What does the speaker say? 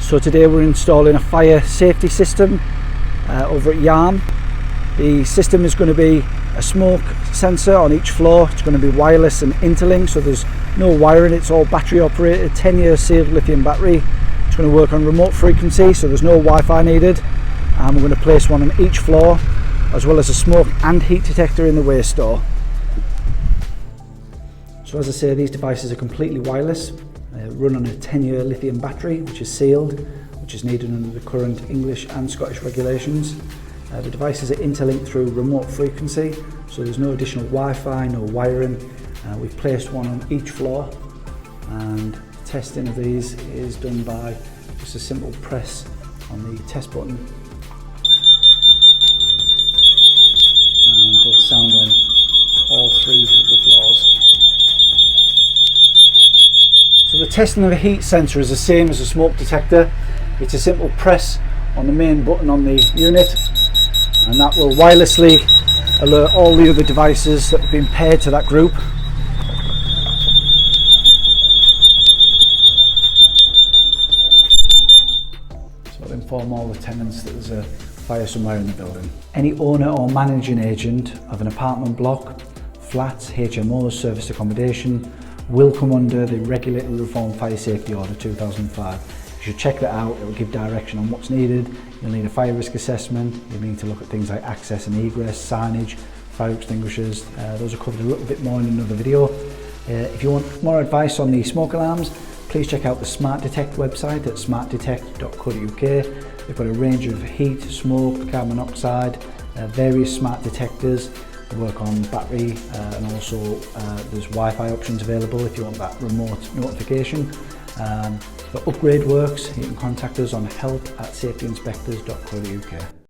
So today we're installing a fire safety system over at Yarm. The system is going to be a smoke sensor on each floor. It's going to be wireless and interlinked, so there's no wiring, it's all battery operated, 10-year sealed lithium battery. It's going to work on remote frequency, so there's no Wi-Fi needed. And we're going to place one on each floor, as well as a smoke and heat detector in the waste store. So as I say, these devices are completely wireless, run on a 10-year lithium battery, which is sealed, which is needed under the current English and Scottish regulations. The devices are interlinked through remote frequency, so there's no additional Wi-Fi, no wiring. We've placed one on each floor, and testing of these is done by just a simple press on the test button, and they'll sound on all three of the floors. So the testing of a heat sensor is the same as a smoke detector. It's a simple press on the main button on the unit, and that will wirelessly alert all the other devices that have been paired to that group. So it'll inform all the tenants that there's a fire somewhere in the building. Any owner or managing agent of an apartment block, flats, HMOs, serviced accommodation will come under the Regulatory Reform Fire Safety Order 2005. You should check that out. It will give direction on what's needed. You'll need a fire risk assessment. You'll need to look at things like access and egress, signage, fire extinguishers. Those are covered a little bit more in another video. If you want more advice on the smoke alarms, please check out the Smart Detect website at smartdetect.co.uk. They've got a range of heat, smoke, carbon monoxide, various smart detectors. They work on battery, and also there's Wi-Fi options available if you want that remote notification. For upgrade works, you can contact us on help@safetyinspectors.co.uk.